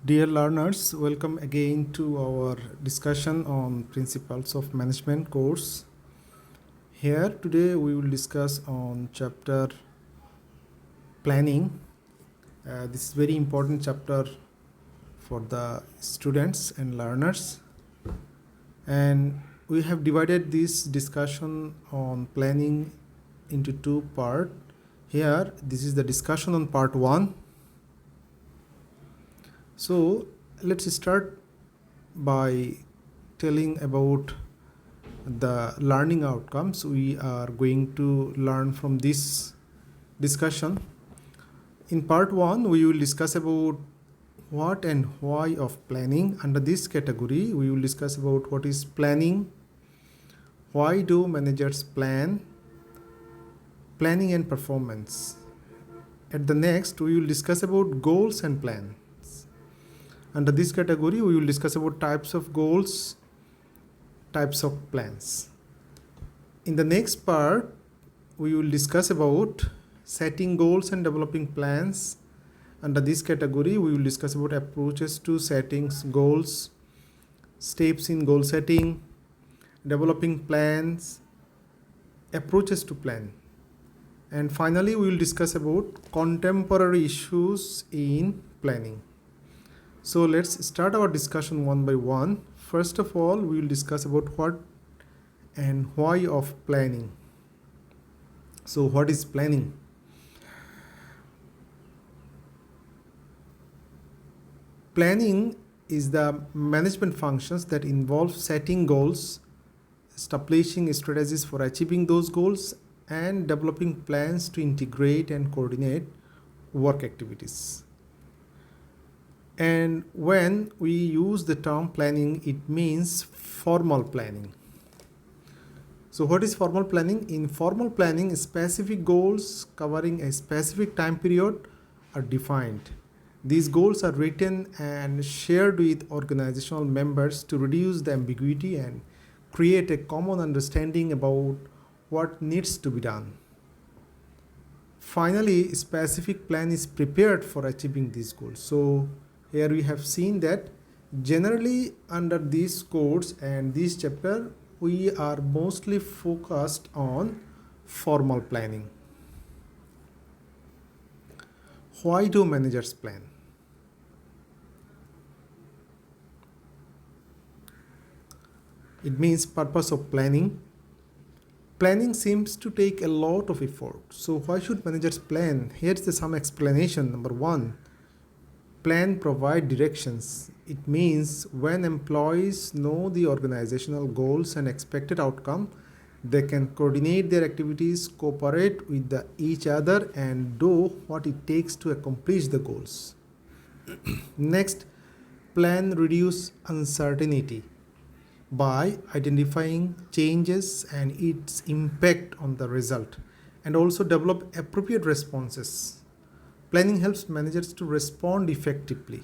Dear learners, welcome again to our discussion on Principles of Management course. Here today we will discuss on chapter planning. This is very important chapter for the students and learners. And we have divided this discussion on planning into two parts. Here, this is the discussion on part 1. So let's start by telling about the learning outcomes we are going to learn from this discussion. In part 1, we will discuss about what and why of planning. Under this category, we will discuss about what is planning, why do managers plan, planning and performance. At the next, we will discuss about goals and plans. Under this category, we will discuss about types of goals, types of plans. In the next part, we will discuss about setting goals and developing plans. Under this category, we will discuss about approaches to setting goals, steps in goal setting, developing plans, approaches to plan. And finally, we will discuss about contemporary issues in planning. So let's start our discussion one by one. First of all, we will discuss about what and why of planning. So what is planning? Planning is the management functions that involve setting goals, establishing strategies for achieving those goals, and developing plans to integrate and coordinate work activities. And when we use the term planning, it means formal planning. So what is formal planning? In formal planning, specific goals covering a specific time period are defined. These goals are written and shared with organizational members to reduce the ambiguity and create a common understanding about what needs to be done. Finally, a specific plan is prepared for achieving these goals. So here we have seen that generally under this course and this chapter, we are mostly focused on formal planning. Why do managers plan? It means purpose of planning. Planning seems to take a lot of effort. So why should managers plan? Here's some explanation. Number 1, plan provide directions. It means when employees know the organizational goals and expected outcome, they can coordinate their activities, cooperate with each other, and do what it takes to accomplish the goals. Next, plan reduce uncertainty by identifying changes and its impact on the result, and also develop appropriate responses. Planning helps managers to respond effectively.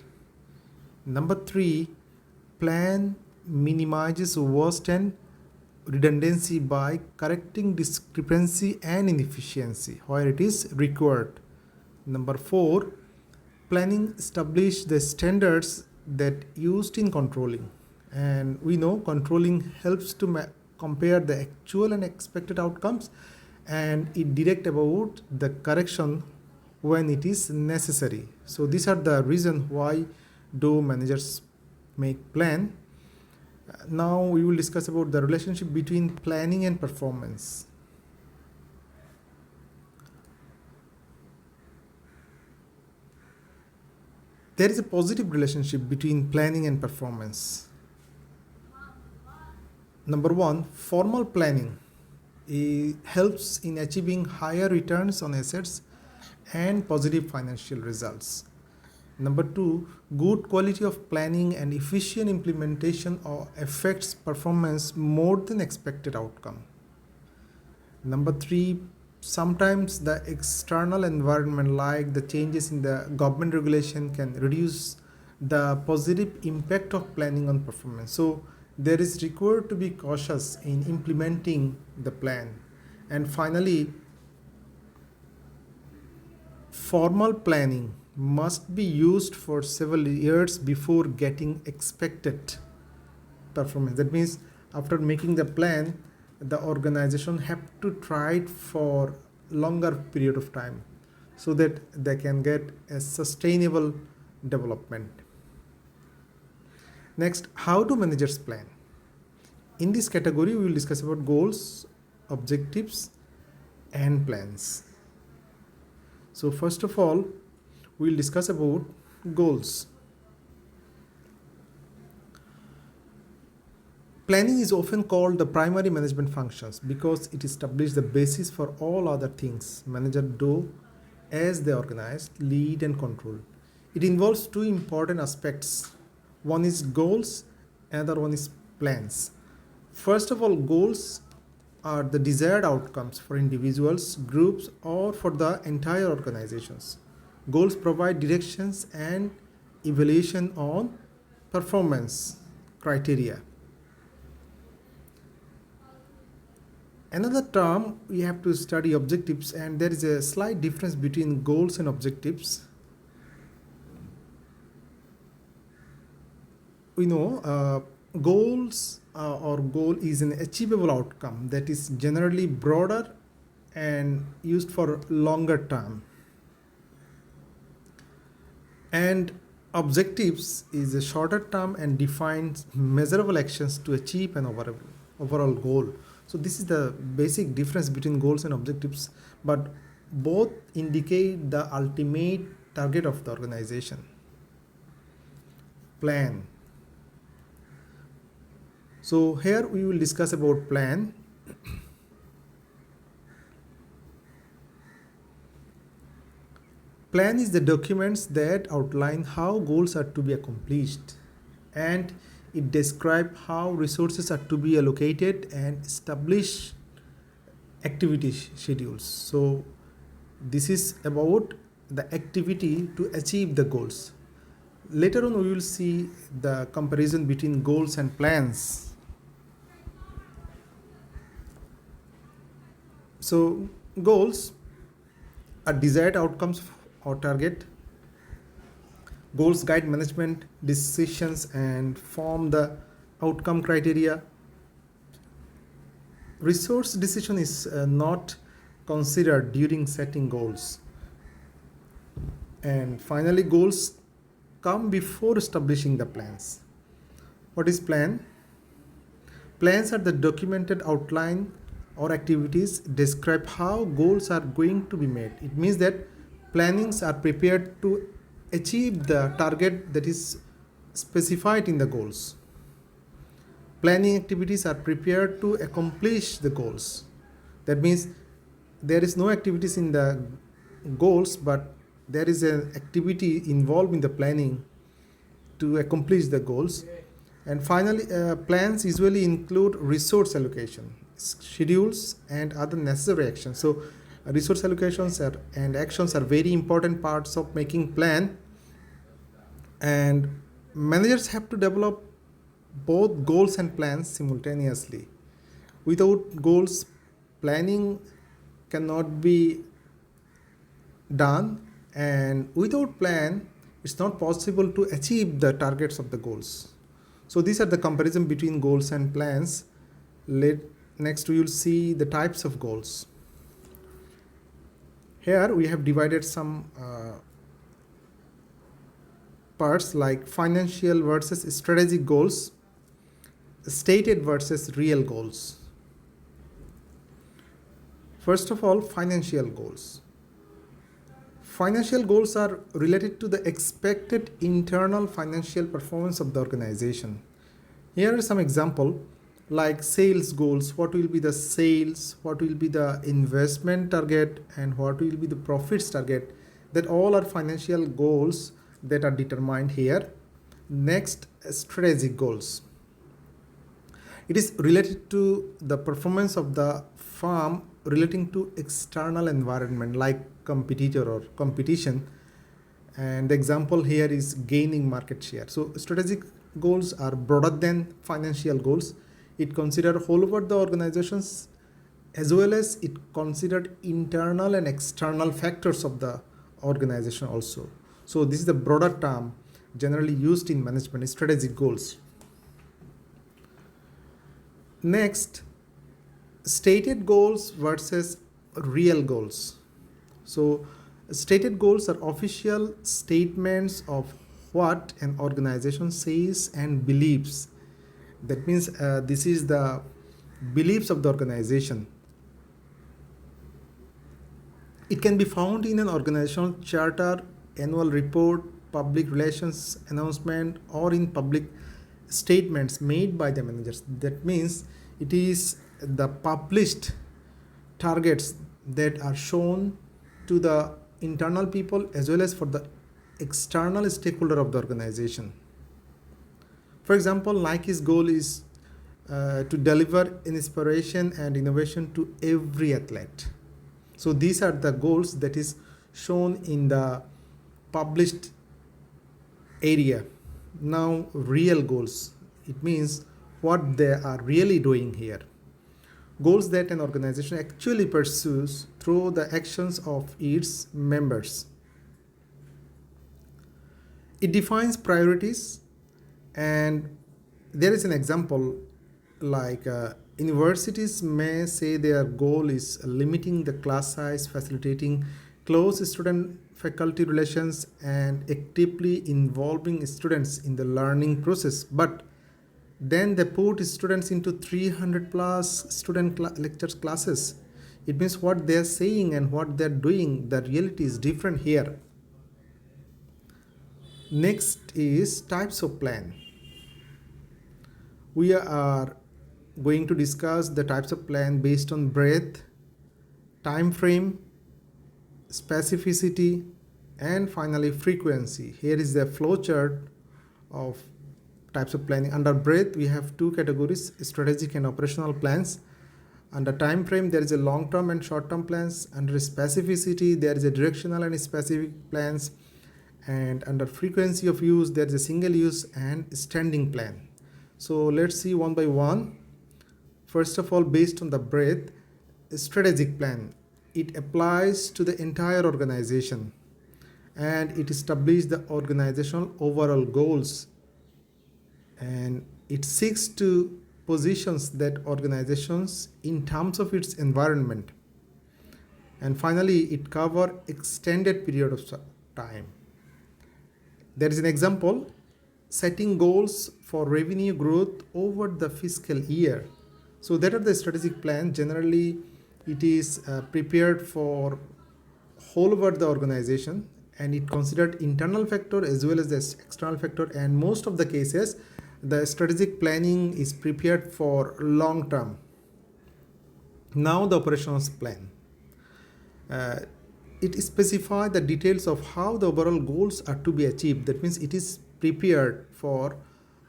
Number 3, plan minimizes waste and redundancy by correcting discrepancy and inefficiency where it is required. Number 4, planning establishes the standards that used in controlling. And we know controlling helps to compare the actual and expected outcomes, and it direct about the correction when it is necessary. So these are the reasons why do managers make plan. Now we will discuss about the relationship between planning and performance. There is a positive relationship between planning and performance. Number 1, formal planning helps in achieving higher returns on assets and positive financial results. Number 2, good quality of planning and efficient implementation affects performance more than expected outcome. Number 3, sometimes the external environment like the changes in the government regulation can reduce the positive impact of planning on performance. So there is required to be cautious in implementing the plan. And finally, formal planning must be used for several years before getting expected performance. That means after making the plan, the organization have to try it for longer period of time so that they can get a sustainable development. Next, how do managers plan? In this category, we will discuss about goals, objectives, and plans. So first of all, we will discuss about goals. Planning is often called the primary management functions because it establishes the basis for all other things managers do as they organize, lead, and control. It involves two important aspects. One is goals, another one is plans. First of all, goals are the desired outcomes for individuals, groups, or for the entire organizations. Goals provide directions and evaluation on performance criteria. Another term, we have to study objectives, and there is a slight difference between goals and objectives. We know goals or goal is an achievable outcome that is generally broader and used for longer term. And objectives is a shorter term and defines measurable actions to achieve an overall goal. So this is the basic difference between goals and objectives, but both indicate the ultimate target of the organization. Plan. So here we will discuss about plan. Plan is the documents that outline how goals are to be accomplished, and it describes how resources are to be allocated and establish activity schedules. So this is about the activity to achieve the goals. Later on we will see the comparison between goals and plans. So goals are desired outcomes or target. Goals guide management decisions and form the outcome criteria. Resource decision is not considered during setting goals. And finally, goals come before establishing the plans. What is plan? Plans are the documented outline or activities describe how goals are going to be made. It means that plannings are prepared to achieve the target that is specified in the goals. Planning activities are prepared to accomplish the goals. That means there is no activities in the goals, but there is an activity involved in the planning to accomplish the goals. And finally, plans usually include resource allocation, schedules, and other necessary actions. So resource allocations and actions are very important parts of making plan, and managers have to develop both goals and plans simultaneously. Without goals, planning cannot be done, and without plan, it's not possible to achieve the targets of the goals. So these are the comparison between goals and plans. Next we will see the types of goals. Here we have divided some parts like financial versus strategic goals, stated versus real goals. First of all, financial goals. Financial goals are related to the expected internal financial performance of the organization. Here are some examples like sales goals. What will be the sales, what will be the investment target, and what will be the profits target. That all are financial goals that are determined here. Next, strategic goals. It is related to the performance of the firm relating to external environment like competitor or competition, and the example here is gaining market share. So strategic goals are broader than financial goals. It considers all over the organizations as well as it considered internal and external factors of the organization also. So this is the broader term generally used in management, strategic goals. Next, stated goals versus real goals. So stated goals are official statements of what an organization says and believes. That means this is the beliefs of the organization. It can be found in an organizational charter, annual report, public relations announcement, or in public statements made by the managers. That means it is the published targets that are shown to the internal people as well as for the external stakeholder of the organization. For example, Nike's goal is to deliver inspiration and innovation to every athlete. So these are the goals that is shown in the published area. Now, real goals, it means what they are really doing here. Goals that an organization actually pursues through the actions of its members. It defines priorities, and there is an example like universities may say their goal is limiting the class size, facilitating close student faculty relations, and actively involving students in the learning process. But then they put students into 300 plus student lectures classes. It means what they're saying and what they're doing, the reality is different here. Next is types of plan. We are going to discuss the types of plan based on breadth, time frame, specificity, and finally frequency. Here is the flow chart of types of planning. Under breadth, we have two categories: strategic and operational plans. Under time frame, there is a long-term and short-term plans. Under specificity, there is a directional and specific plans. And under frequency of use, there is a single use and standing plan. So let's see one by one. First of all, based on the breadth, strategic plan. It applies to the entire organization and it establishes the organizational overall goals, and it seeks to positions that organizations in terms of its environment, and finally it covers extended period of time. There is an example: setting goals for revenue growth over the fiscal year. So that are the strategic plan. Generally it is prepared for whole over the organization, and it considered internal factor as well as the external factor, and most of the cases the strategic planning is prepared for long term. Now the operations plan. It specifies the details of how the overall goals are to be achieved. That means it is prepared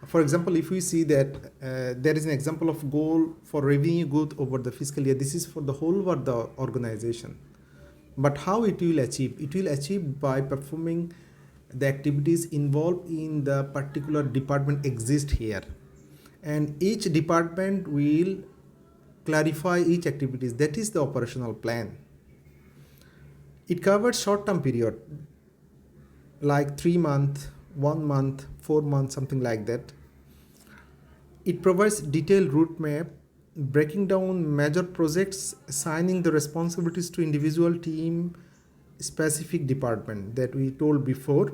for example, if we see that there is an example of goal for revenue growth over the fiscal year, this is for the whole over the organization. But how it will achieve? It will achieve by performing the activities involved in the particular department exist here, and each department will clarify each activities. That is the operational plan. It covers short-term period like 3 months, 1 month, 4 months, something like that. It provides detailed route map, breaking down major projects, assigning the responsibilities to individual team, specific department that we told before,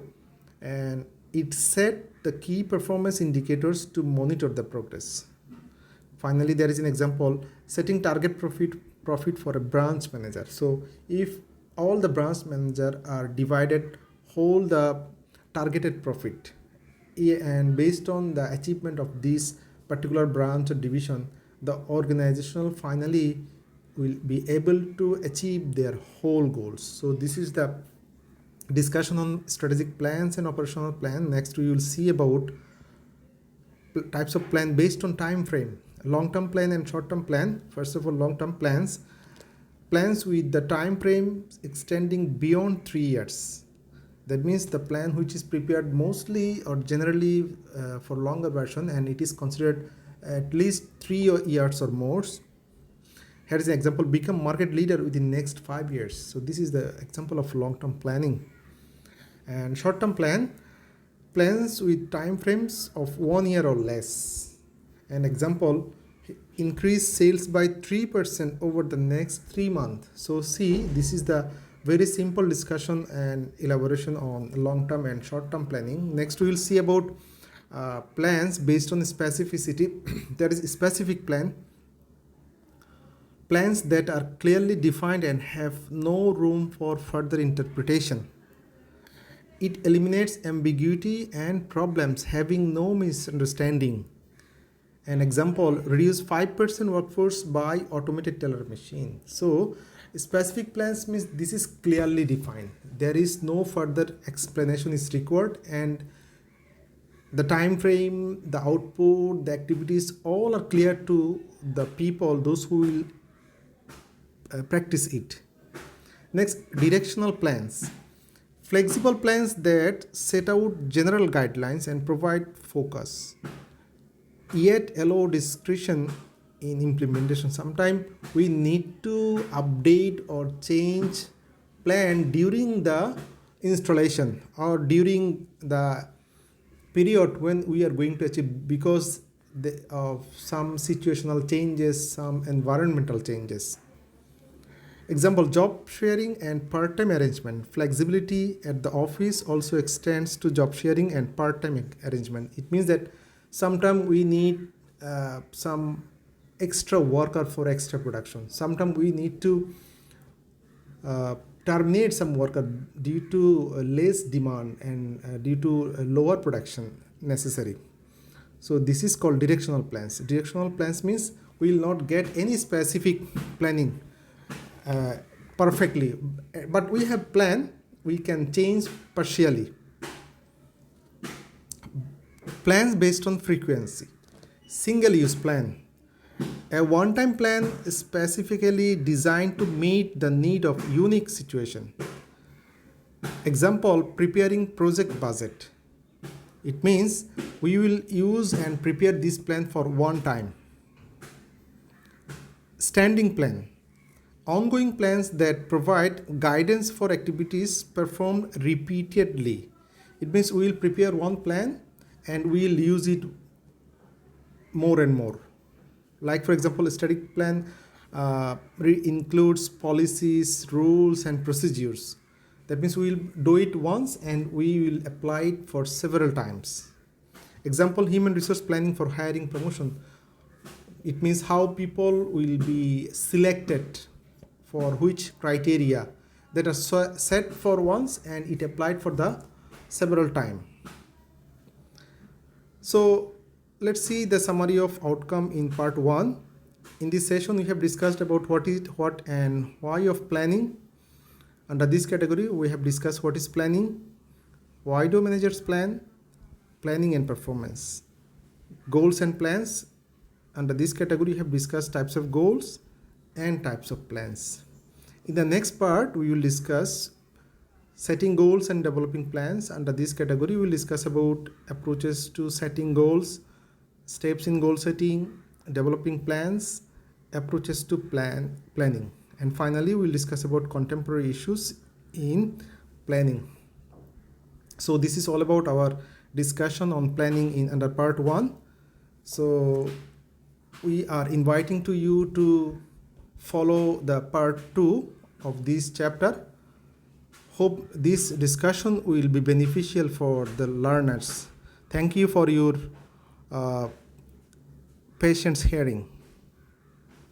and it set the key performance indicators to monitor the progress. Finally, there is an example: setting target profit for a branch manager. So if all the branch manager are divided whole the targeted profit, and based on the achievement of this particular branch or division, the organizational finally will be able to achieve their whole goals. So this is the discussion on strategic plans and operational plan. Next we will see about types of plan based on time frame: long-term plan and short-term plan. First of all, long-term plans with the time frame extending beyond 3 years. That means the plan which is prepared mostly or generally for longer version, and it is considered at least 3 years or more. Here is an example: become market leader within next 5 years. So this is the example of long-term planning. And short-term plans with time frames of 1 year or less. An example, increase sales by 3% over the next 3 months. So see, this is the very simple discussion and elaboration on long-term and short-term planning. Next, we will see about plans based on specificity. There is a specific plans that are clearly defined and have no room for further interpretation. It eliminates ambiguity and problems, having no misunderstanding. An example, reduce 5% workforce by automated teller machine. So specific plans means this is clearly defined. There is no further explanation is required, and the time frame, the output, the activities, all are clear to the people, those who will practice it. Next, directional plans. Flexible plans that set out general guidelines and provide focus, yet allow discretion in implementation. Sometimes we need to update or change plan during the installation or during the period when we are going to achieve, because of some situational changes, some environmental changes. Example, job sharing and part-time arrangement. Flexibility at the office also extends to job sharing and part-time arrangement. It means that sometimes we need some extra worker for extra production. Sometimes we need to terminate some worker due to less demand and due to lower production necessary. So this is called directional plans. Directional plans means we will not get any specific planning perfectly, but we have plan, we can change partially. Plans based on frequency. Single use plan. A one-time plan is specifically designed to meet the need of unique situation. Example, preparing project budget. It means we will use and prepare this plan for one time. Standing plan. Ongoing plans that provide guidance for activities performed repeatedly. It means we will prepare one plan and we will use it more and more. Like for example, a static plan includes policies, rules and procedures. That means we will do it once and we will apply it for several times. Example, human resource planning for hiring promotion. It means how people will be selected for which criteria that are set for once and it applied for the several time. So let's see the summary of outcome in part 1. In this session we have discussed about what and why of planning. Under this category we have discussed what is planning, why do managers plan, planning and performance. Goals and plans. Under this category we have discussed types of goals and types of plans. In the next part we will discuss setting goals and developing plans. Under this category we will discuss about approaches to setting goals, steps in goal setting, developing plans, approaches to planning, and finally we will discuss about contemporary issues in planning. So this is all about our discussion on planning in under part 1. So we are inviting to you to follow the part 2 of this chapter. Hope this discussion will be beneficial for the learners. Thank you for your patience hearing.